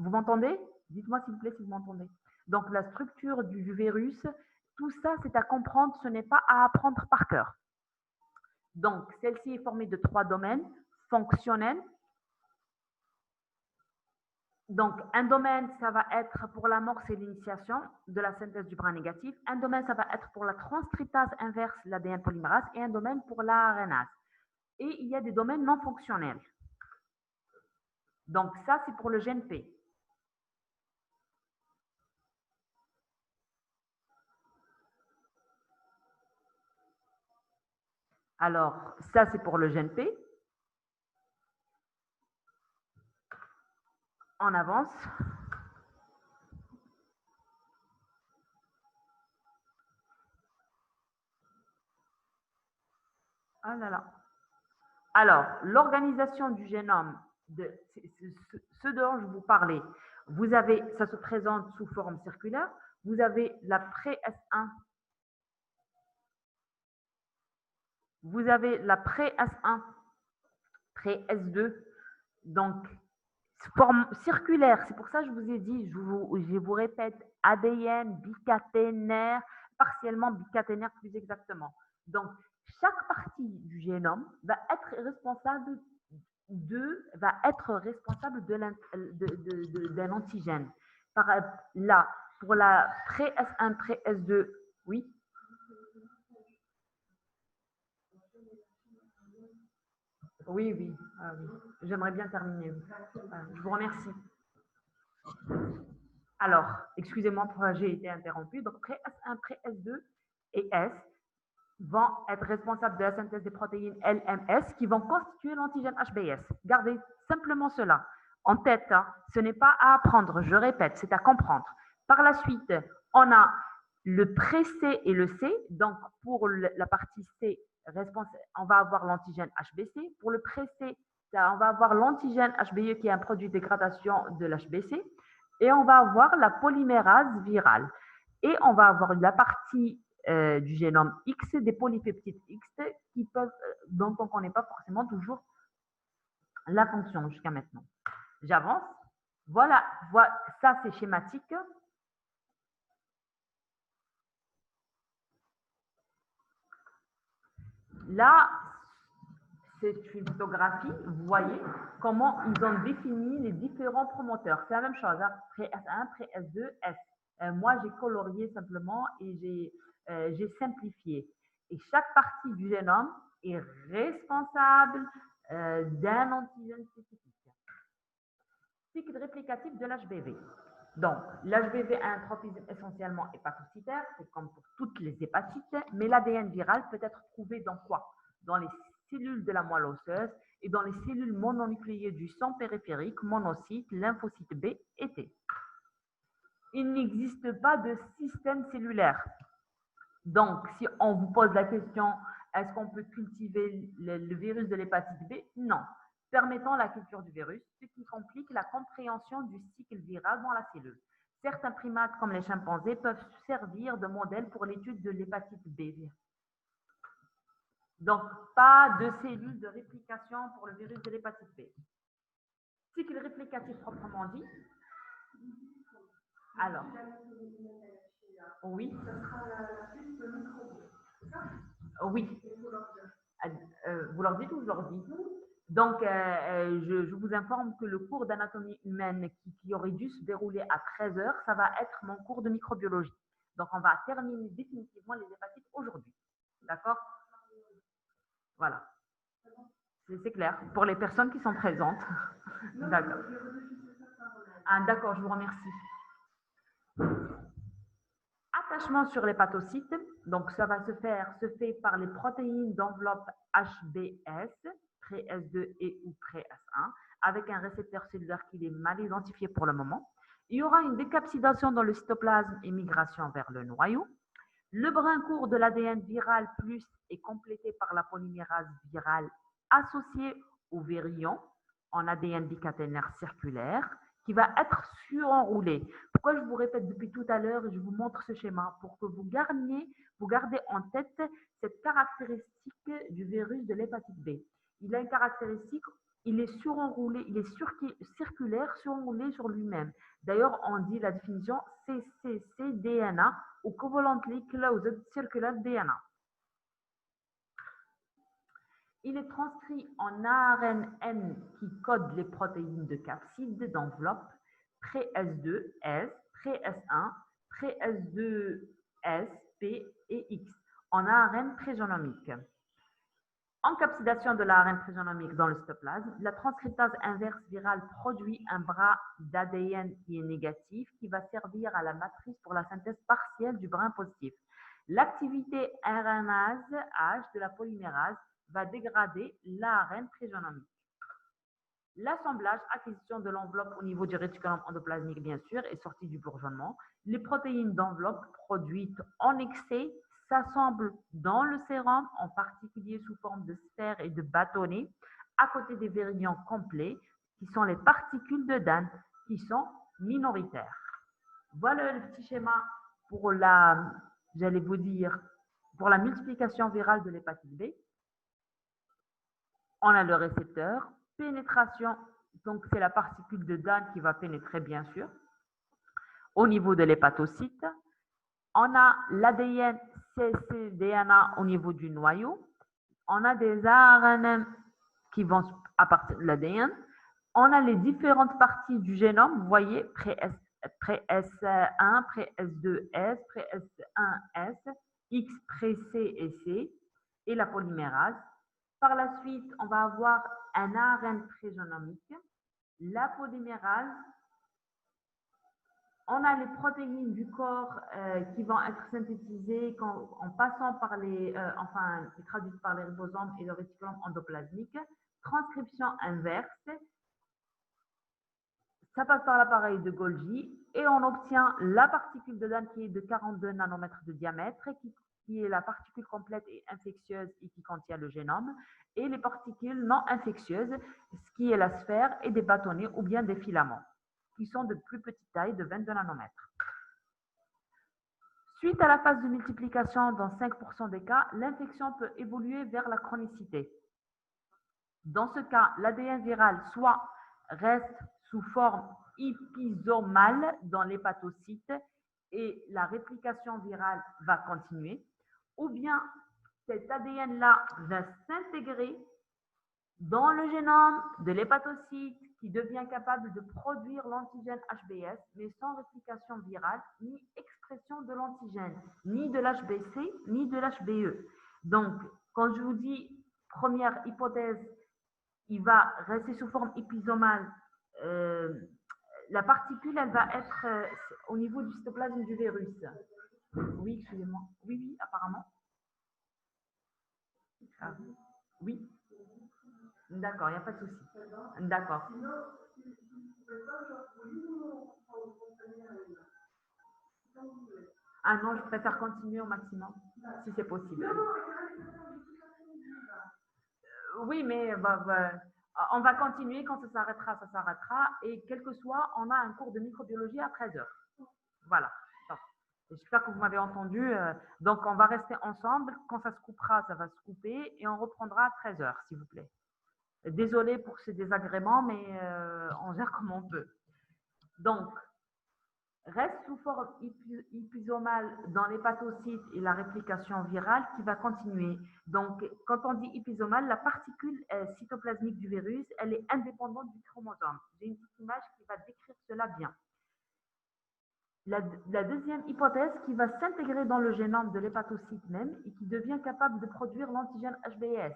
Vous m'entendez? Dites-moi s'il vous plaît si vous m'entendez. Donc, la structure du virus, tout ça, c'est à comprendre, ce n'est pas à apprendre par cœur. Donc, celle-ci est formée de 3 domaines fonctionnels. Donc, un domaine, ça va être pour l'amorce et l'initiation de la synthèse du brin négatif. Un domaine, ça va être pour la transcriptase inverse, l'ADN polymérase, et un domaine pour l'ARNase. Et il y a des domaines non fonctionnels. Donc, ça, c'est pour le gène P. Alors, ça, c'est pour le gène P. On avance. Ah là là. Alors, l'organisation du génome, ce dont je vous parlais, vous avez, ça se présente sous forme circulaire. Vous avez la pré-S1. Vous avez la pré-S1, pré-S2. Donc, forme circulaire. C'est pour ça que je vous ai dit, je vous répète, ADN bicaténaire, partiellement bicaténaire plus exactement. Donc, chaque partie du génome va être responsable d'un antigène. Là, pour la pré-S1, pré-S2, oui. Oui, oui, oui. J'aimerais bien terminer. Je vous remercie. Alors, excusez-moi, j'ai été interrompue. Donc, pré-S1, pré-S2 et S vont être responsables de la synthèse des protéines LMS qui vont constituer l'antigène HBS. Gardez simplement cela en tête. Hein. Ce n'est pas à apprendre, je répète, c'est à comprendre. Par la suite, on a le pré-C et le C. Donc, pour la partie C, on va avoir l'antigène HBC. Pour le pré-C, on va avoir l'antigène HBE qui est un produit de dégradation de l'HBC. Et on va avoir la polymérase virale. Et on va avoir la partie du génome X, des polypeptides X qui peuvent, dont on ne connaît pas forcément toujours la fonction jusqu'à maintenant. J'avance. Voilà, ça c'est schématique. Là, c'est une photographie. Vous voyez comment ils ont défini les différents promoteurs. C'est la même chose. Hein. Pré-S1, pré-S2, S. Moi, j'ai colorié simplement et j'ai simplifié. Et chaque partie du génome est responsable d'un antigène spécifique. Cycle réplicatif de l'HBV. Donc, l'HBV a un tropisme essentiellement hépatocytaire, c'est comme pour toutes les hépatites, mais l'ADN viral peut être trouvé dans quoi? Dans les cellules de la moelle osseuse et dans les cellules mononucléées du sang périphérique, monocytes, lymphocytes B et T. Il n'existe pas de système cellulaire. Donc, si on vous pose la question, est-ce qu'on peut cultiver le virus de l'hépatite B? Non. Permettant la culture du virus, ce qui complique la compréhension du cycle viral dans la cellule. Certains primates, comme les chimpanzés, peuvent servir de modèle pour l'étude de l'hépatite B. Donc, pas de cellules de réplication pour le virus de l'hépatite B. Cycle réplicatif proprement dit. Alors, oui. Oui. Vous leur dites ou je leur dis? Donc, je vous informe que le cours d'anatomie humaine qui aurait dû se dérouler à 13 heures, ça va être mon cours de microbiologie. Donc, on va terminer définitivement les hépatites aujourd'hui. D'accord? Voilà. C'est clair. Pour les personnes qui sont présentes. D'accord. Ah, d'accord, je vous remercie. Attachement sur l'hépatocyte. Donc, ça va se fait par les protéines d'enveloppe HBS, pré-S2 et ou pré-S1, avec un récepteur cellulaire qui est mal identifié pour le moment. Il y aura une décapsidation dans le cytoplasme et migration vers le noyau. Le brin court de l'ADN viral plus est complété par la polymérase virale associée au virion en ADN bicaténaire circulaire qui va être surenroulé. Pourquoi je vous répète depuis tout à l'heure, je vous montre ce schéma pour que vous gardez en tête cette caractéristique du virus de l'hépatite B. Il a une caractéristique il est surenroulé, il est circulaire, surenroulé sur lui-même. D'ailleurs, on dit la définition cccDNA ou covalently closed circular DNA. Il est transcrit en ARNN qui code les protéines de capsides d'enveloppe pré-S2S, pré-S1, pré-S2S, P et X en ARN prégénomique. Encapsidation de l'ARN prégénomique dans le cytoplasme, la transcriptase inverse virale produit un bras d'ADN qui est négatif qui va servir à la matrice pour la synthèse partielle du brin positif. L'activité RNase H de la polymérase va dégrader l'ARN prégénomique. L'assemblage, acquisition de l'enveloppe au niveau du réticulum endoplasmique, bien sûr, est sortie du bourgeonnement. Les protéines d'enveloppe produites en excès s'assemblent dans le sérum, en particulier sous forme de sphères et de bâtonnets, à côté des viridians complets, qui sont les particules de Dan, qui sont minoritaires. Voilà le petit schéma pour la, j'allais vous dire, pour la multiplication virale de l'hépatite B. On a le récepteur, pénétration, donc c'est la particule de Dan qui va pénétrer, bien sûr, au niveau de l'hépatocyte. On a l'ADN cccDNA au niveau du noyau. On a des ARN qui vont à partir de l'ADN. On a les différentes parties du génome, vous voyez, pré-S1, pré-S2S, pré-S1S, X, pré-C et C, et la polymérase. Par la suite, on va avoir un ARN prégénomique, la polymérase. On a les protéines du corps qui vont être synthétisées en passant par traduites par les ribosomes et le réticulum endoplasmique. Transcription inverse. Ça passe par l'appareil de Golgi et on obtient la particule de Dan qui est de 42 nanomètres de diamètre, qui est la particule complète et infectieuse et qui contient le génome, et les particules non infectieuses, ce qui est la sphère et des bâtonnets ou bien des filaments, qui sont de plus petite taille, de 22 nanomètres. Suite à la phase de multiplication, dans 5% des cas, l'infection peut évoluer vers la chronicité. Dans ce cas, l'ADN viral soit reste sous forme épisomale dans l'hépatocyte et la réplication virale va continuer, ou bien cet ADN-là va s'intégrer dans le génome de l'hépatocyte qui devient capable de produire l'antigène HBS, mais sans réplication virale, ni expression de l'antigène, ni de l'HBC, ni de l'HBE. Donc, quand je vous dis première hypothèse, il va rester sous forme épisomale. La particule, elle va être au niveau du cytoplasme du virus. Oui, excusez-moi. Oui, apparemment. Ah, oui. D'accord, il n'y a pas de souci. D'accord. Ah non, je préfère continuer au maximum, si c'est possible. Oui, mais on va continuer. Quand ça s'arrêtera, ça s'arrêtera. Et quel que soit, on a un cours de microbiologie à 13h. Voilà. J'espère que vous m'avez entendu. Donc, on va rester ensemble. Quand ça se coupera, ça va se couper. Et on reprendra à 13h, s'il vous plaît. Désolée pour ces désagréments, mais on gère comme on peut. Donc, reste sous forme épisomale dans l'hépatocyte et la réplication virale qui va continuer. Donc, quand on dit épisomale, la particule cytoplasmique du virus, elle est indépendante du chromosome. J'ai une petite image qui va décrire cela bien. La deuxième hypothèse qui va s'intégrer dans le génome de l'hépatocyte même et qui devient capable de produire l'antigène HBS,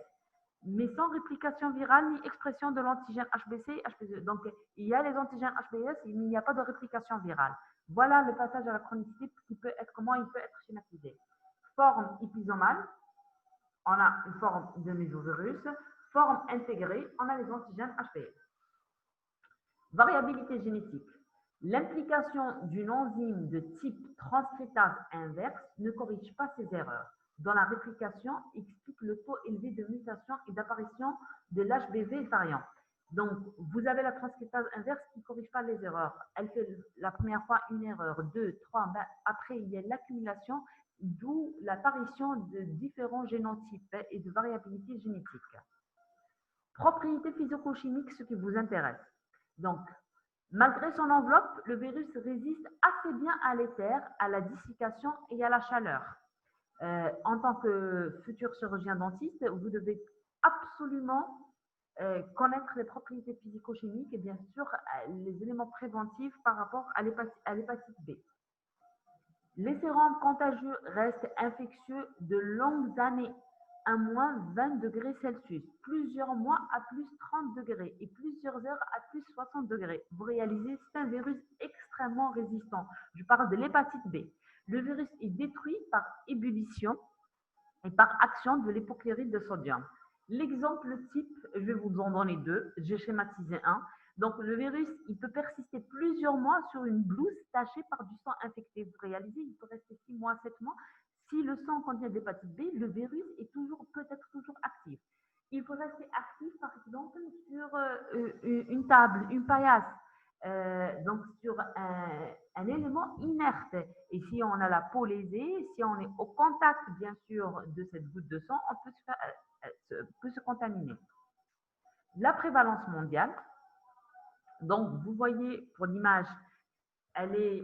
mais sans réplication virale ni expression de l'antigène HBC et HBE. Donc, il y a les antigènes HBS, mais il n'y a pas de réplication virale. Voilà le passage à la chronicité qui peut être, comment il peut être schématisé. Forme épisomale, on a une forme de mésovirus. Forme intégrée, on a les antigènes HBS. Variabilité génétique. L'implication d'une enzyme de type transcriptase inverse ne corrige pas ces erreurs. Dans la réplication, explique le taux élevé de mutation et d'apparition de l'HBV variant. Donc, vous avez la transcriptase inverse qui ne corrige pas les erreurs. Elle fait la première fois une erreur, 2, 3, après il y a l'accumulation, d'où l'apparition de différents génotypes et de variabilité génétique. Propriétés physico-chimiques, ce qui vous intéresse. Donc, malgré son enveloppe, le virus résiste assez bien à l'éther, à la dessiccation et à la chaleur. En tant que futur chirurgien dentiste, vous devez absolument connaître les propriétés physico-chimiques et bien sûr les éléments préventifs par rapport à l'hépatite B. Les sérums contagieux restent infectieux de longues années, à moins 20 degrés Celsius, plusieurs mois à plus 30 degrés et plusieurs heures à plus 60 degrés. Vous réalisez, c'est un virus extrêmement résistant. Je parle de l'hépatite B. Le virus est détruit par ébullition et par action de l'hypochlorite de sodium. L'exemple type, je vais vous en donner deux, j'ai schématisé un. Donc, le virus, il peut persister plusieurs mois sur une blouse tachée par du sang infecté. Vous réalisez, il peut rester 6 mois, 7 mois. Si le sang contient de l'hépatite B, le virus est peut être toujours actif. Il peut rester actif, par exemple, sur une table, une paillasse, donc sur un élément inerte. Et si on a la peau lésée, si on est au contact, bien sûr, de cette goutte de sang, on peut se contaminer. La prévalence mondiale, donc vous voyez pour l'image, elle est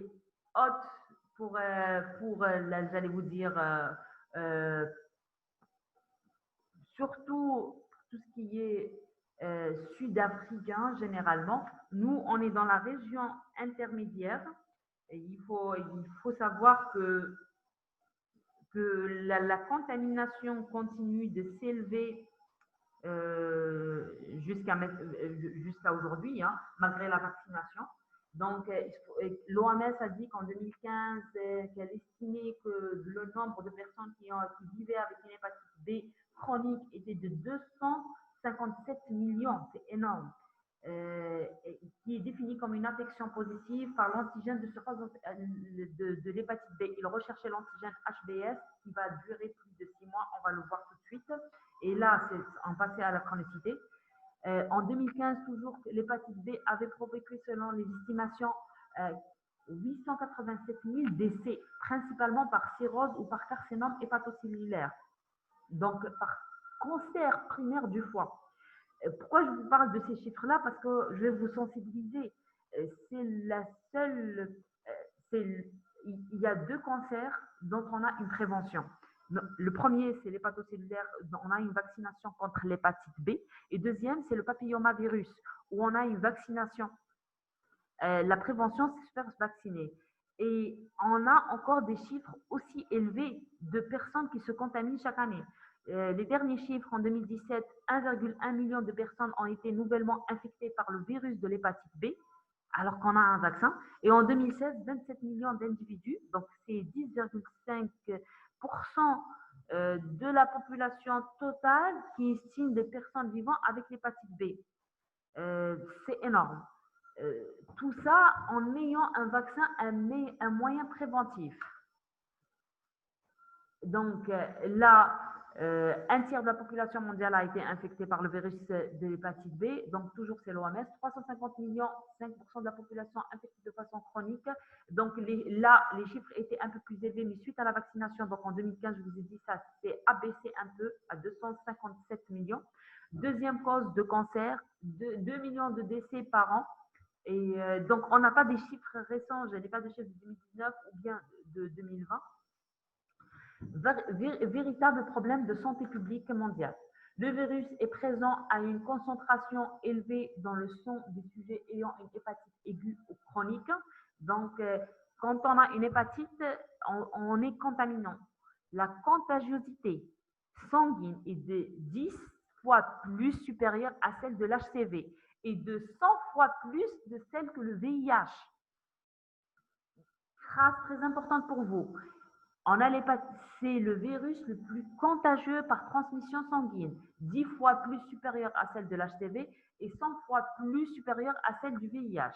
haute pour j'allais vous dire, surtout tout ce qui est sud-africain généralement. Nous, on est dans la région intermédiaire. Et il faut savoir que la contamination continue de s'élever jusqu'à aujourd'hui, hein, malgré la vaccination. Donc, l'OMS a dit qu'en 2015, qu'elle estimait que le nombre de personnes qui vivaient avec une hépatite B chronique était de 257 millions. C'est énorme. Qui est défini comme une infection positive par l'antigène de surface de l'hépatite B. Il recherchait l'antigène HBS qui va durer plus de 6 mois, on va le voir tout de suite. Et là, on passait à la chronicité. En 2015, toujours, l'hépatite B avait provoqué, selon les estimations, 887 000 décès, principalement par cirrhose ou par carcinome hépatocellulaire, donc par cancer primaire du foie. Pourquoi je vous parle de ces chiffres-là? Parce que je vais vous sensibiliser. C'est la seule. Il y a deux cancers dont on a une prévention. Le premier, c'est l'hépatocellulaire, dont on a une vaccination contre l'hépatite B. Et deuxième, c'est le papillomavirus, où on a une vaccination. La prévention, c'est se faire vacciner. Et on a encore des chiffres aussi élevés de personnes qui se contaminent chaque année. Les derniers chiffres en 2017, 1,1 million de personnes ont été nouvellement infectées par le virus de l'hépatite B, alors qu'on a un vaccin. Et en 2016, 27 millions d'individus, donc c'est 10,5% de la population totale qui estime des personnes vivant avec l'hépatite B. C'est énorme. Tout ça en ayant un vaccin, un moyen préventif. Donc là, un tiers de la population mondiale a été infectée par le virus de l'hépatite B. Donc toujours c'est l'OMS, 350 millions, 5% de la population infectée de façon chronique. Donc là, les chiffres étaient un peu plus élevés, mais suite à la vaccination, donc en 2015, je vous ai dit ça, c'est abaissé un peu à 257 millions. Deuxième cause de cancer, 2 millions de décès par an. Et donc, on n'a pas des chiffres récents, je n'ai pas de chiffres de 2019 ou bien de 2020. Véritable problème de santé publique mondiale. Le virus est présent à une concentration élevée dans le sang des sujets ayant une hépatite aiguë ou chronique. Donc, quand on a une hépatite, on est contaminant. La contagiosité sanguine est de 10 fois plus supérieure à celle de l'HCV et de 100 fois plus de celle que le VIH. Phrase très importante pour vous. C'est le virus le plus contagieux par transmission sanguine, 10 fois plus supérieur à celle de l'HCV et 100 fois plus supérieure à celle du VIH.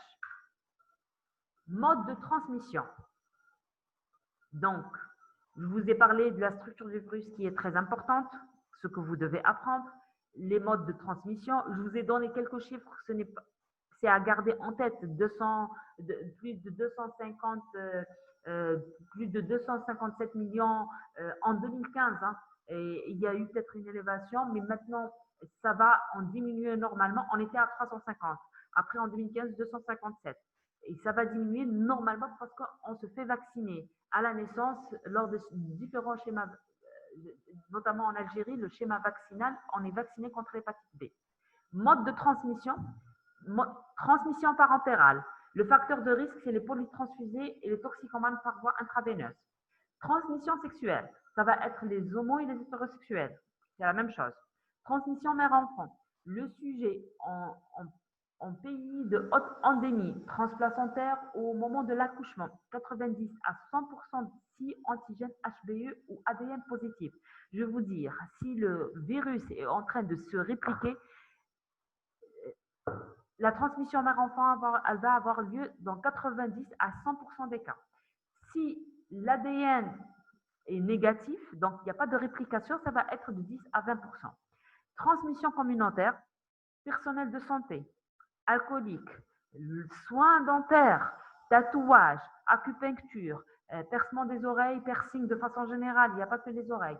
Mode de transmission. Donc, je vous ai parlé de la structure du virus qui est très importante, ce que vous devez apprendre, les modes de transmission. Je vous ai donné quelques chiffres, c'est à garder en tête, plus de 257 millions en 2015. Hein, et il y a eu peut-être une élévation, mais maintenant, ça va en diminuer normalement. On était à 350. Après, en 2015, 257. Et ça va diminuer normalement parce qu'on se fait vacciner à la naissance lors de différents schémas, notamment en Algérie, le schéma vaccinal, on est vacciné contre l'hépatite B. Mode de transmission, transmission parentérale. Le facteur de risque, c'est les polytransfusés et les toxicomanes par voie intraveineuse. Transmission sexuelle, ça va être les homos et les hétérosexuels. C'est la même chose. Transmission mère-enfant. Le sujet en pays de haute endémie, transplacentaire au moment de l'accouchement, 90 à 100% si antigène HBE ou ADN positif. Je vais vous dire, si le virus est en train de se répliquer, la transmission mère-enfant, elle va avoir lieu dans 90 à 100% des cas. Si l'ADN est négatif, donc il n'y a pas de réplication, ça va être de 10 à 20%. Transmission communautaire, personnel de santé, alcoolique, soins dentaires, tatouage, acupuncture, percement des oreilles, piercing de façon générale, il n'y a pas que les oreilles.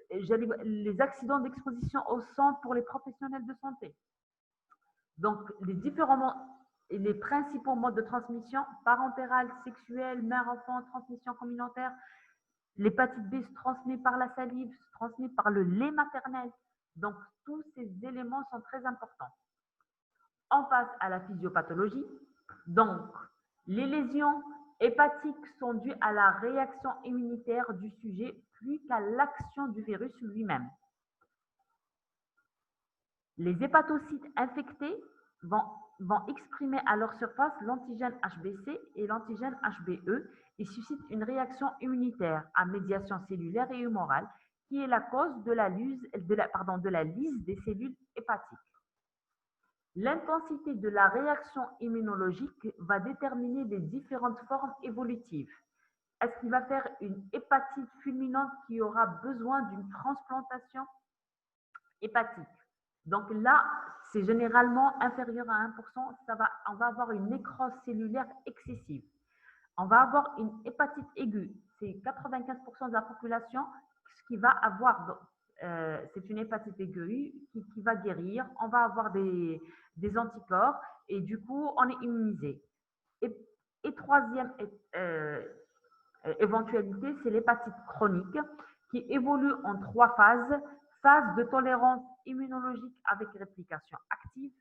Les accidents d'exposition au sang pour les professionnels de santé. Donc, les principaux modes de transmission, parentérale, sexuelle, mère-enfant, transmission communautaire, l'hépatite B se transmet par la salive, se transmet par le lait maternel. Donc, tous ces éléments sont très importants. On passe à la physiopathologie. Donc, les lésions hépatiques sont dues à la réaction immunitaire du sujet plus qu'à l'action du virus lui-même. Les hépatocytes infectés vont exprimer à leur surface l'antigène HBC et l'antigène HBE et suscitent une réaction immunitaire à médiation cellulaire et humorale qui est la cause de la lyse des cellules hépatiques. L'intensité de la réaction immunologique va déterminer les différentes formes évolutives. Est-ce qu'il va faire une hépatite fulminante qui aura besoin d'une transplantation hépatique? Donc là, c'est généralement inférieur à 1%, on va avoir une nécrose cellulaire excessive. On va avoir une hépatite aiguë, c'est 95% de la population qui va avoir, c'est une hépatite aiguë qui va guérir, on va avoir des anticorps et du coup, on est immunisé. Et troisième éventualité, c'est l'hépatite chronique qui évolue en 3 phases. Phase de tolérance immunologique avec réplication active,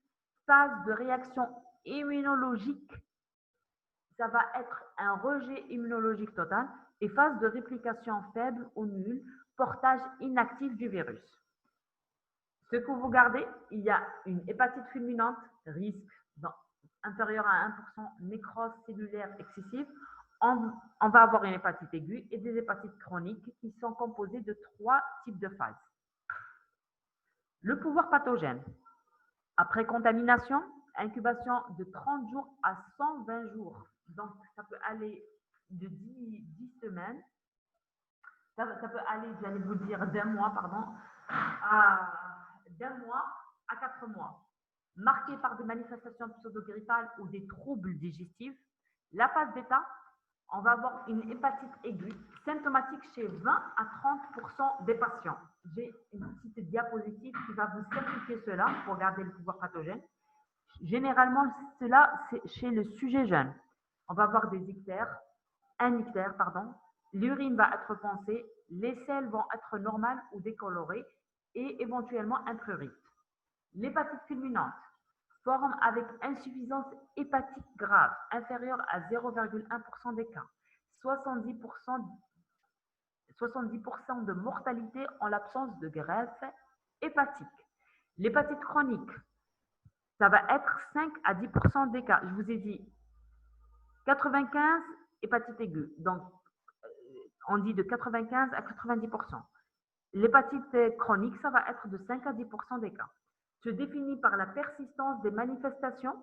phase de réaction immunologique, ça va être un rejet immunologique total, et phase de réplication faible ou nulle, portage inactif du virus. Ce que vous gardez, il y a une hépatite fulminante, risque inférieur à 1%, nécrose cellulaire excessive. On va avoir une hépatite aiguë et des hépatites chroniques qui sont composées de 3 types de phases. Le pouvoir pathogène. Après contamination, incubation de 30 jours à 120 jours. Donc, ça peut aller de 10 semaines. Ça peut aller, j'allais vous dire, d'un mois à 4 mois. Marqué par des manifestations pseudo-grippales ou des troubles digestifs. La phase bêta, on va avoir une hépatite aiguë symptomatique chez 20 à 30% des patients. J'ai une petite diapositive qui va vous simplifier cela pour garder le pouvoir pathogène. Généralement, cela, c'est chez le sujet jeune. On va avoir un ictère. L'urine va être foncée, les selles vont être normales ou décolorées et éventuellement un prurite. L'hépatite fulminante, forme avec insuffisance hépatique grave, inférieure à 0,1% des cas, 70% de mortalité en l'absence de greffe hépatique. L'hépatite chronique, ça va être 5 à 10% des cas. Je vous ai dit 95 hépatite aiguë, donc on dit de 95 à 90%. L'hépatite chronique, ça va être de 5 à 10% des cas. Se définit par la persistance des manifestations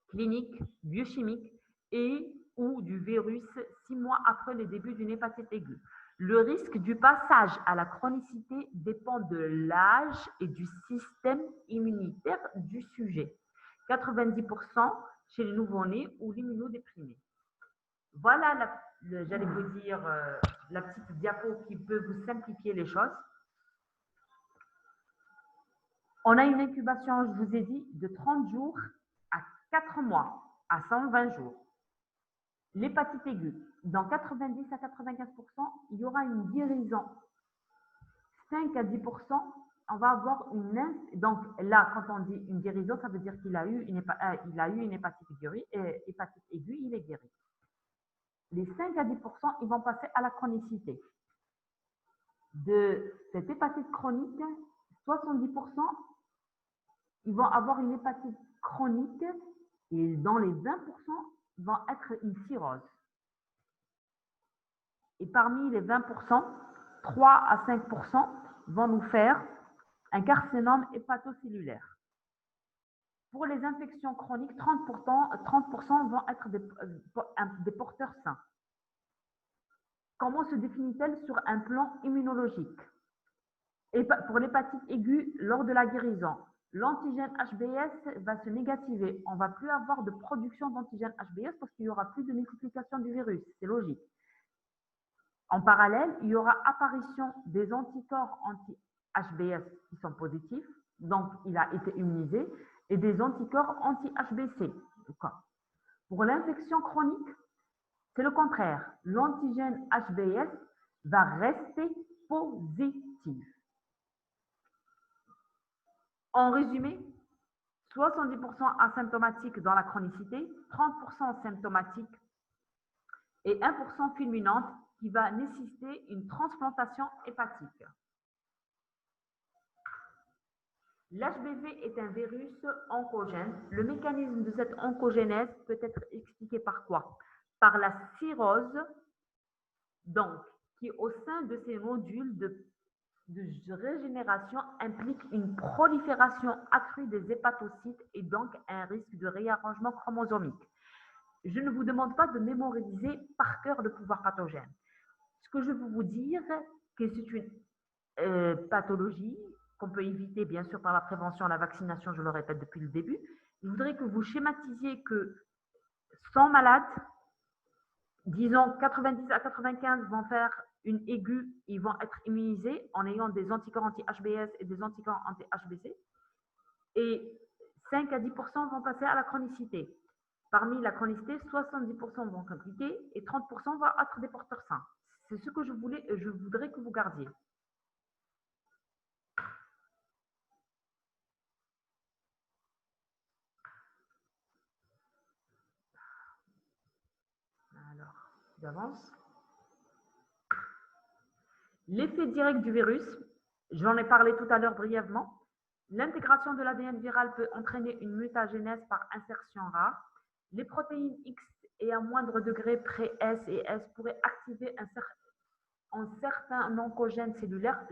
cliniques, biochimiques et ou du virus 6 mois après le début d'une hépatite aiguë. Le risque du passage à la chronicité dépend de l'âge et du système immunitaire du sujet. 90% chez les nouveau-nés ou l'immunodéprimés. Voilà, j'allais vous dire, la petite diapo qui peut vous simplifier les choses. On a une incubation, je vous ai dit, de 30 jours à 4 mois, à 120 jours. L'hépatite aiguë, dans 90 à 95%, il y aura une guérison. 5 à 10%, on va avoir une... Donc là, quand on dit une guérison, ça veut dire qu'il a eu une hépatite aiguë, il est guéri. Les 5 à 10%, ils vont passer à la chronicité. De cette hépatite chronique, 70%, ils vont avoir une hépatite chronique et dans les 20%, vont être une cirrhose. Et parmi les 20%, 3 à 5% vont nous faire un carcinome hépatocellulaire. Pour les infections chroniques, 30% vont être des porteurs sains. Comment se définit-elle sur un plan immunologique? Et pour l'hépatite aiguë, lors de la guérison, l'antigène HBS va se négativer. On ne va plus avoir de production d'antigène HBS parce qu'il n'y aura plus de multiplication du virus. C'est logique. En parallèle, il y aura apparition des anticorps anti-HBS qui sont positifs, donc il a été immunisé, et des anticorps anti-HBC. Pour l'infection chronique, c'est le contraire. L'antigène HBS va rester positif. En résumé, 70% asymptomatiques dans la chronicité, 30% symptomatiques et 1% fulminante qui va nécessiter une transplantation hépatique. L'HBV est un virus oncogène. Le mécanisme de cette oncogénèse peut être expliqué par quoi? Par la cirrhose, donc, qui au sein de ces modules de régénération implique une prolifération accrue des hépatocytes et donc un risque de réarrangement chromosomique. Je ne vous demande pas de mémoriser par cœur le pouvoir pathogène. Ce que je veux vous dire, que c'est une pathologie qu'on peut éviter bien sûr par la prévention, la vaccination, je le répète depuis le début. Je voudrais que vous schématisiez que 100 malades, disons 90 à 95 vont faire une aiguë, ils vont être immunisés en ayant des anticorps anti-HBS et des anticorps anti-HBC. Et 5 à 10% vont passer à la chronicité. Parmi la chronicité, 70% vont compliquer et 30% vont être des porteurs sains. C'est ce que je voudrais que vous gardiez. Alors, j'avance. L'effet direct du virus, j'en ai parlé tout à l'heure brièvement. L'intégration de l'ADN viral peut entraîner une mutagénèse par insertion rare. Les protéines X et à moindre degré pré-S et S pourraient activer un certain oncogène cellulaire.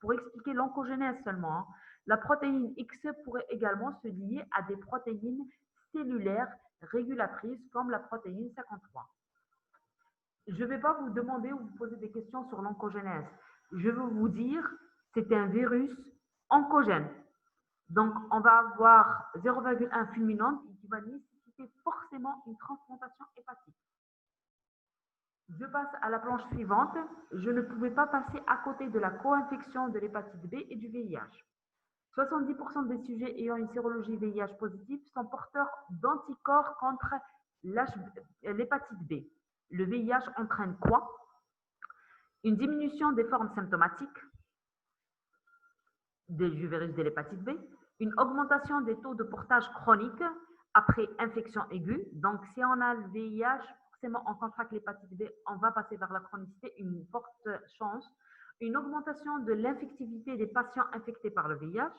Pour expliquer l'oncogénèse seulement, hein, la protéine X pourrait également se lier à des protéines cellulaires régulatrices comme la protéine 53. Je ne vais pas vous demander ou vous poser des questions sur l'oncogénèse. Je veux vous dire, c'est un virus oncogène. Donc, on va avoir 0,1 fulminante qui va nécessiter forcément une transplantation hépatique. Je passe à la planche suivante. Je ne pouvais pas passer à côté de la co-infection de l'hépatite B et du VIH. 70% des sujets ayant une sérologie VIH positive sont porteurs d'anticorps contre l'hépatite B. Le VIH entraîne quoi? Une diminution des formes symptomatiques du virus de l'hépatite B, une augmentation des taux de portage chronique après infection aiguë. Donc, si on a le VIH, forcément, on contracte l'hépatite B, on va passer vers la chronicité, une forte chance. Une augmentation de l'infectivité des patients infectés par le VIH,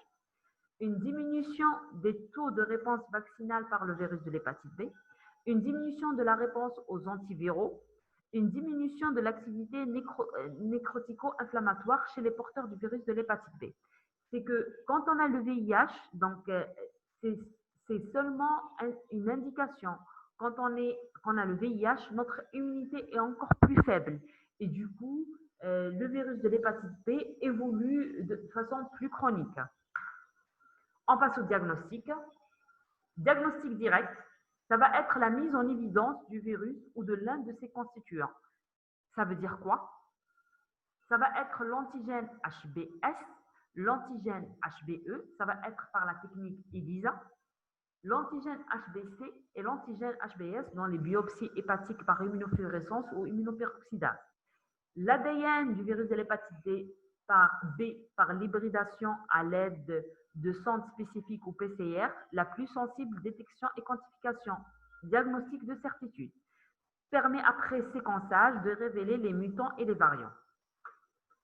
une diminution des taux de réponse vaccinale par le virus de l'hépatite B, une diminution de la réponse aux antiviraux, une diminution de l'activité nécrotico-inflammatoire chez les porteurs du virus de l'hépatite B. C'est que quand on a le VIH, donc c'est seulement une indication. Quand on a le VIH, notre immunité est encore plus faible. Et du coup, le virus de l'hépatite B évolue de façon plus chronique. On passe au diagnostic. Diagnostic direct, ça va être la mise en évidence du virus ou de l'un de ses constituants. Ça veut dire quoi? Ça va être l'antigène HBS, L'antigène HBE, ça va être par la technique ELISA. L'antigène HBC et l'antigène HBS dans les biopsies hépatiques par immunofluorescence ou immunoperoxydase. L'ADN du virus de l'hépatite B par l'hybridation à l'aide de sondes spécifiques ou PCR, la plus sensible détection et quantification, diagnostic de certitude, permet après séquençage de révéler les mutants et les variants.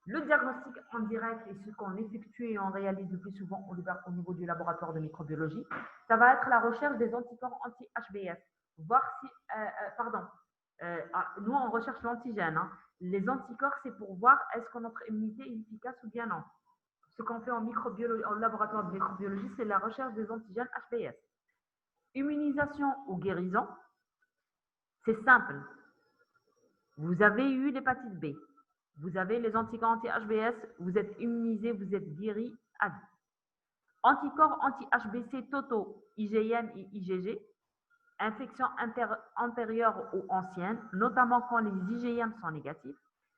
Le diagnostic en direct est ce qu'on effectue et on réalise le plus souvent au niveau du laboratoire de microbiologie. Ça va être la recherche des anticorps anti-HBS. Voir si, nous on recherche l'antigène. Hein. Les anticorps, c'est pour voir est-ce que notre immunité est efficace ou bien non. Ce qu'on fait en laboratoire de microbiologie, c'est la recherche des antigènes HBS. Immunisation ou guérison, c'est simple. Vous avez eu l'hépatite B. Vous avez les anticorps anti-HBS, vous êtes immunisé, vous êtes guéri à vie. Anticorps anti-HBC totaux, IgM et IgG, infection antérieure ou ancienne, notamment quand les IgM sont négatifs.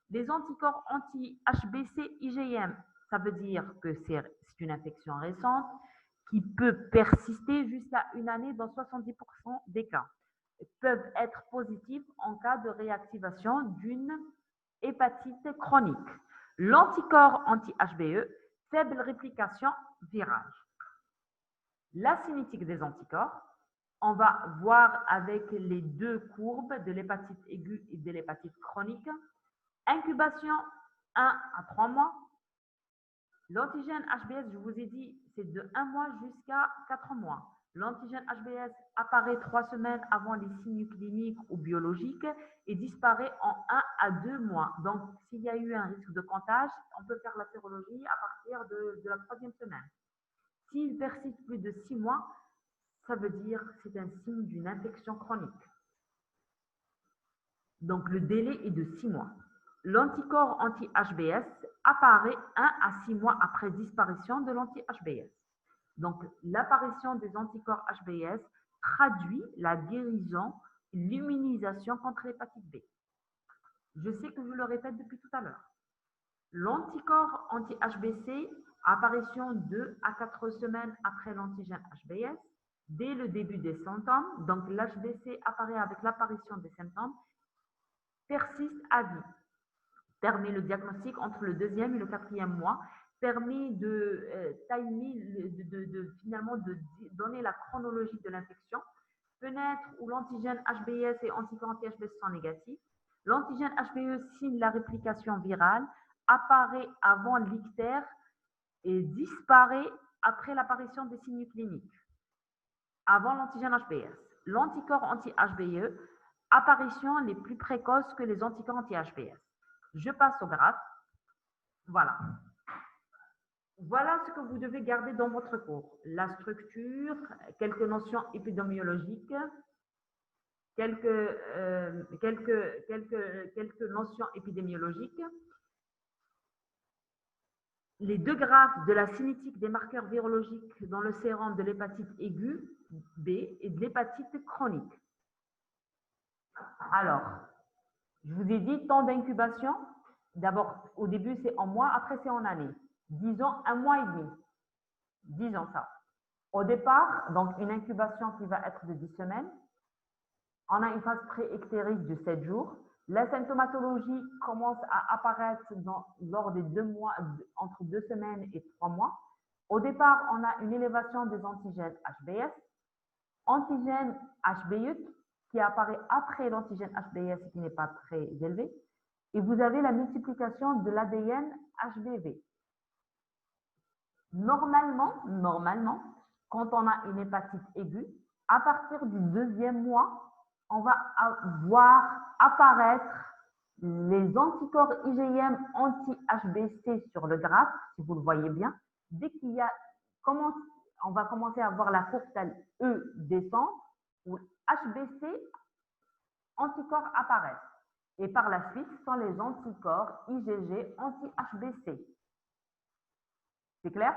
Les anticorps anti-HBC IgM, ça veut dire que c'est une infection récente qui peut persister jusqu'à une année dans 70% des cas. Peuvent être positifs en cas de réactivation d'une hépatite chronique. L'anticorps anti-HBE, faible réplication virale. La cinétique des anticorps, on va voir avec les deux courbes de l'hépatite aiguë et de l'hépatite chronique. Incubation 1 à 3 mois. L'antigène HBS, je vous ai dit, c'est de 1 mois jusqu'à 4 mois. L'antigène HBS apparaît 3 semaines avant les signes cliniques ou biologiques et disparaît en 1 à 2 mois. Donc, s'il y a eu un risque de contagion, on peut faire la sérologie à partir de la 3e semaine. S'il persiste plus de 6 mois, ça veut dire que c'est un signe d'une infection chronique. Donc, le délai est de 6 mois. L'anticorps anti-HBS apparaît 1 à 6 mois après disparition de l'anti-HBS. Donc, l'apparition des anticorps HBS traduit la guérison, l'immunisation contre l'hépatite B. Je sais que je le répète depuis tout à l'heure. L'anticorps anti-HBC, apparition 2 à 4 semaines après l'antigène HBS, dès le début des symptômes, donc l'HBC apparaît avec l'apparition des symptômes, persiste à vie, permet le diagnostic entre le 2e et le 4e mois, permet de finalement de donner la chronologie de l'infection, fenêtre où l'antigène HBS et anticorps anti-HBS sont négatifs. L'antigène HBE signe la réplication virale, apparaît avant l'ictère et disparaît après l'apparition des signes cliniques. Avant l'antigène HBS. L'anticorps anti-HBE, apparition les plus précoces que les anticorps anti-HBS. Je passe au graphe. Voilà. Voilà ce que vous devez garder dans votre cours. La structure, quelques notions épidémiologiques, quelques notions épidémiologiques, les deux graphes de la cinétique des marqueurs virologiques dans le sérum de l'hépatite aiguë B et de l'hépatite chronique. Alors, je vous ai dit temps d'incubation. D'abord, au début, c'est en mois, après, c'est en année. Disons 1 mois et demi. Disons ça. Au départ, donc une incubation qui va être de 10 semaines. On a une phase pré-ectérique de 7 jours. La symptomatologie commence à apparaître lors des 2 mois, entre 2 semaines et 3 mois. Au départ, on a une élévation des antigènes HBS, antigène HBE qui apparaît après l'antigène HBS qui n'est pas très élevé, et vous avez la multiplication de l'ADN HBV. Normalement, quand on a une hépatite aiguë, à partir du 2e mois, on va voir apparaître les anticorps IgM anti-HBC sur le graphe, si vous le voyez bien. Dès qu'il y a, on va commencer à voir la courbe E descend, où HBC anticorps apparaissent. Et par la suite, ce sont les anticorps IgG anti-HBC. C'est clair?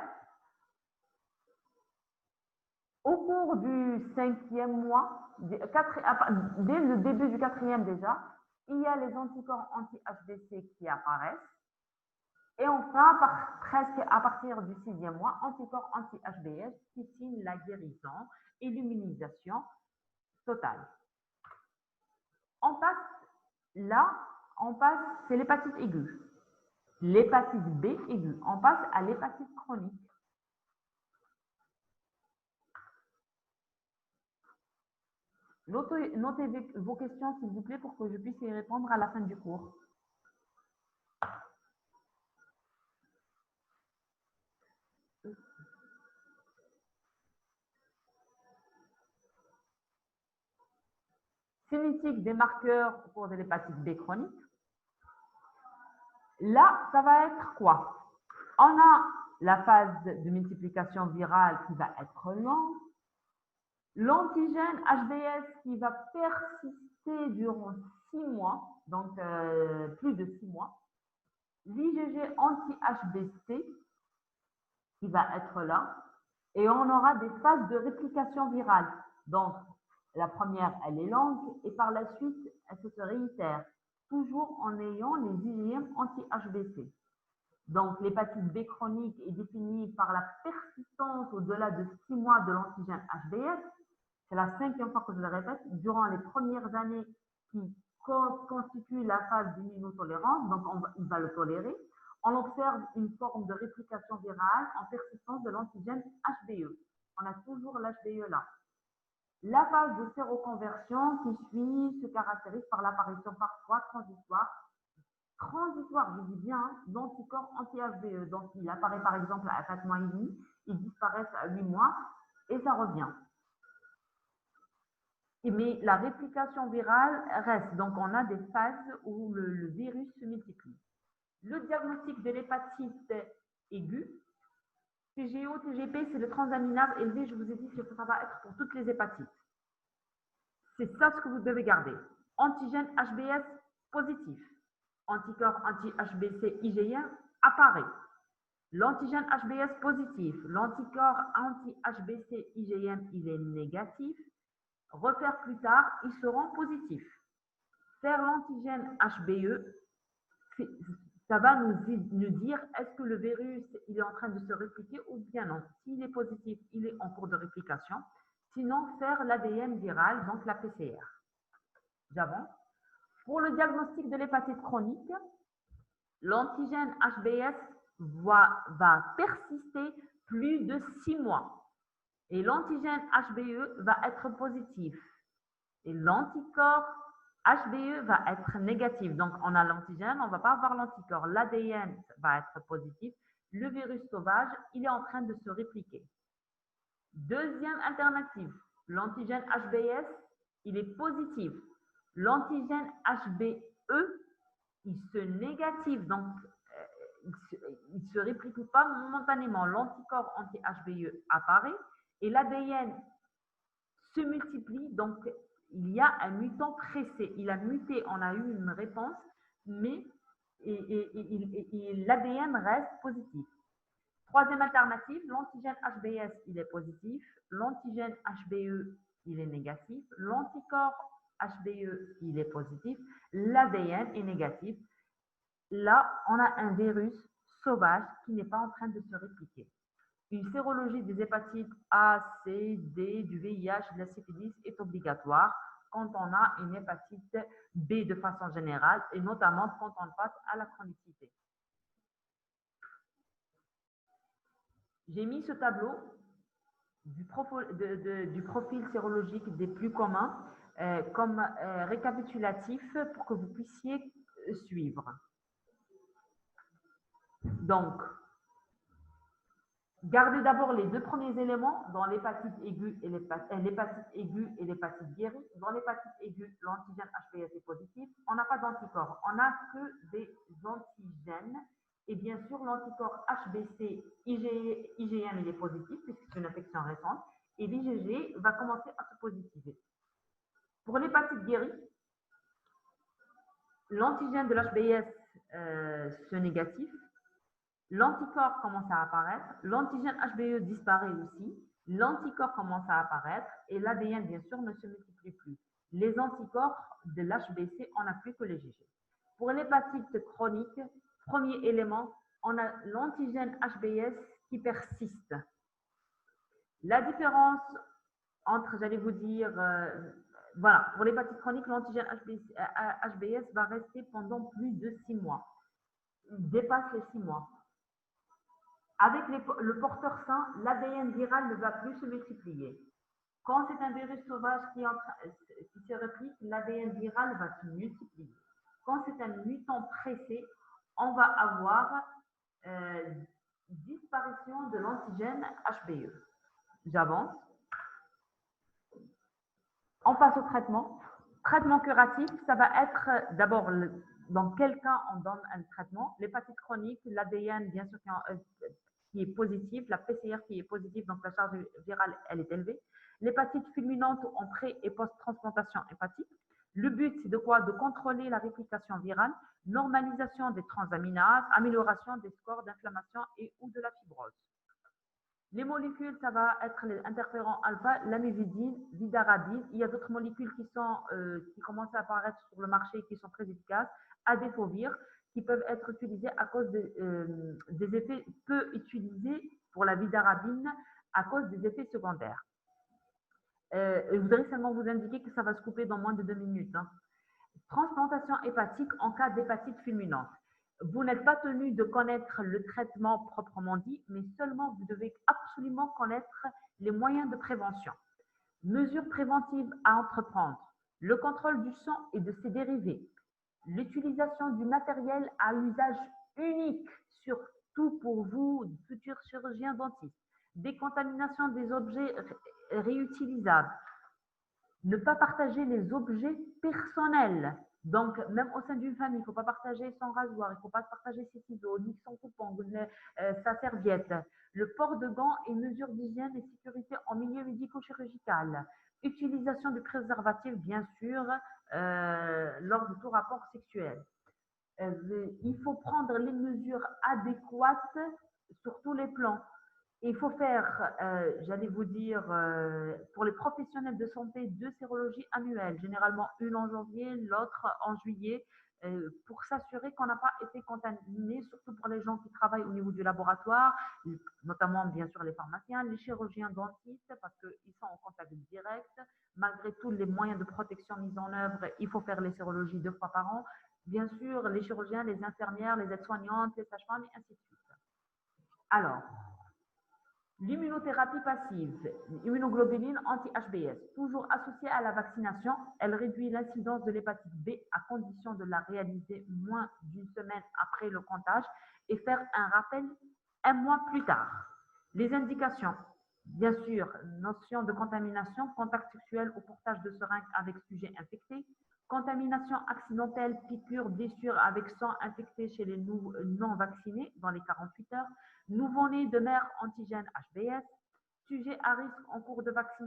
Au cours du 5e mois, dès le début du 4e déjà, il y a les anticorps anti-HBC qui apparaissent. Et enfin, presque à partir du 6e mois, anticorps anti-HBS qui signe la guérison et l'immunisation totale. On passe là, c'est l'hépatite aiguë. L'hépatite B aiguë. On passe à l'hépatite chronique. Notez vos questions, s'il vous plaît, pour que je puisse y répondre à la fin du cours. Cinétique des marqueurs pour de l'hépatite B chronique. Là, ça va être quoi? On a la phase de multiplication virale qui va être lente. L'antigène HBS qui va persister durant 6 mois, donc plus de 6 mois. L'IgG anti-HBC qui va être là. Et on aura des phases de réplication virale. Donc, la première, elle est longue et par la suite, elle se réitère, toujours en ayant les IgM anti-HBC. Donc, l'hépatite B chronique est définie par la persistance au-delà de 6 mois de l'antigène HBS. C'est la 5e fois que je le répète, durant les premières années qui constituent la phase d'immunotolérance, donc il va le tolérer. On observe une forme de réplication virale en persistance de l'antigène HBE. On a toujours l'HBE là. La phase de séroconversion qui suit se caractérise par l'apparition parfois transitoire, je dis bien, d'anticorps anti-HBE. Donc, il apparaît par exemple à 4 mois et demi, il disparaît à 8 mois et ça revient. Mais la réplication virale reste. Donc, on a des phases où le virus se multiplie. Le diagnostic de l'hépatite aiguë, TGO, TGP, c'est le transaminase élevé. Je vous ai dit que ça va être pour toutes les hépatites. C'est ça ce que vous devez garder. Antigène HBS positif. Anticorps anti-HBC IgM apparaît. L'antigène HBS positif. L'anticorps anti-HBC IgM, il est négatif. Refaire plus tard, ils seront positifs. Faire l'antigène HBE, ça va nous dire est-ce que le virus il est en train de se répliquer ou bien non. S'il est positif, il est en cours de réplication. Sinon, faire l'ADN viral, donc la PCR. J'avance. Pour le diagnostic de l'hépatite chronique, l'antigène HBS va persister plus de 6 mois. Et l'antigène HBE va être positif. Et l'anticorps HBE va être négatif. Donc, on a l'antigène, on ne va pas avoir l'anticorps. L'ADN va être positif. Le virus sauvage, il est en train de se répliquer. Deuxième alternative, l'antigène HBS, il est positif. L'antigène HBE, il se négative. Donc, il ne se réplique pas momentanément. L'anticorps anti-HBE apparaît et l'ADN se multiplie. Donc, il y a un mutant pressé. Il a muté, on a eu une réponse, mais l'ADN reste positif. Troisième alternative, l'antigène HBS, il est positif. L'antigène HBE, il est négatif. L'anticorps HBE, il est positif. L'ADN est négatif. Là, on a un virus sauvage qui n'est pas en train de se répliquer. Une sérologie des hépatites A, C, D, du VIH, de la syphilis est obligatoire quand on a une hépatite B de façon générale et notamment quand on passe à la chronicité. J'ai mis ce tableau du profil sérologique des plus communs comme récapitulatif pour que vous puissiez suivre. Donc, gardez d'abord les deux premiers éléments dans l'hépatite aiguë et l'hépatite guérie. Dans l'hépatite aiguë, l'antigène HBS est positif. On n'a pas d'anticorps, on n'a que des antigènes. Et bien sûr, l'anticorps HBC IgM il est positif puisque c'est une infection récente. Et l'IgG va commencer à se positiver. Pour l'hépatite guérie, l'antigène de l'HBS se négatif. L'anticorps commence à apparaître, l'antigène HBE disparaît aussi, l'anticorps commence à apparaître et l'ADN, bien sûr, ne se multiplie plus. Les anticorps de l'HBC, on n'a plus que les IgG. Pour l'hépatite chronique, premier élément, on a l'antigène HBS qui persiste. La différence entre, j'allais vous dire, voilà, pour l'hépatite chronique, l'antigène HBS va rester pendant plus de 6 mois. Il dépasse les 6 mois. Avec le porteur sain, l'ADN viral ne va plus se multiplier. Quand c'est un virus sauvage qui se réplique, l'ADN viral va se multiplier. Quand c'est un mutant pressé, on va avoir disparition de l'antigène HBE. J'avance. On passe au traitement. Traitement curatif, ça va être d'abord dans quel cas on donne un traitement. L'hépatite chronique, l'ADN bien sûr qui est positif, la PCR qui est positive, donc la charge virale elle est élevée. L'hépatite fulminante en pré- et post-transplantation hépatique. Le but, c'est de quoi? De contrôler la réplication virale, normalisation des transaminases, amélioration des scores d'inflammation et ou de la fibrose. Les molécules, ça va être les interférents alpha, l'amivudine, vidarabine. Il y a d'autres molécules qui commencent à apparaître sur le marché qui sont très efficaces, adéfovir, qui peuvent être utilisées à cause des effets peu utilisés pour la vidarabine à cause des effets secondaires. Je voudrais seulement vous indiquer que ça va se couper dans moins de 2 minutes. Hein. Transplantation hépatique en cas d'hépatite fulminante. Vous n'êtes pas tenu de connaître le traitement proprement dit, mais seulement vous devez absolument connaître les moyens de prévention. Mesures préventives à entreprendre. Le contrôle du sang et de ses dérivés. L'utilisation du matériel à usage unique, surtout pour vous, futurs chirurgiens dentistes. Décontamination des objets réutilisables. Ne pas partager les objets personnels. Donc, même au sein d'une famille, il ne faut pas partager son rasoir, il ne faut pas partager ses ciseaux, ni son coupon, sa serviette. Le port de gants et mesures d'hygiène et sécurité en milieu médico-chirurgical. Utilisation du préservatif, bien sûr, lors de tout rapport sexuel. Il faut prendre les mesures adéquates sur tous les plans. Il faut faire, j'allais vous dire, pour les professionnels de santé, 2 sérologies annuelles, généralement une en janvier, l'autre en juillet, pour s'assurer qu'on n'a pas été contaminé, surtout pour les gens qui travaillent au niveau du laboratoire, notamment bien sûr les pharmaciens, les chirurgiens dentistes, parce qu'ils sont en contact direct. Malgré tous les moyens de protection mis en œuvre, il faut faire les sérologies 2 fois par an. Bien sûr, les chirurgiens, les infirmières, les aides-soignantes, les sages-femmes, et ainsi de suite. Alors, l'immunothérapie passive, immunoglobuline anti-HBS, toujours associée à la vaccination, elle réduit l'incidence de l'hépatite B à condition de la réaliser moins d'une semaine après le contagion et faire un rappel 1 mois plus tard. Les indications, bien sûr, notion de contamination, contact sexuel ou portage de seringue avec sujet infecté, contamination accidentelle, piqûre, blessure avec sang infecté chez les non vaccinés dans les 48 heures, nouveau-né de mère antigène HBS, sujet à risque en cours de vaccination.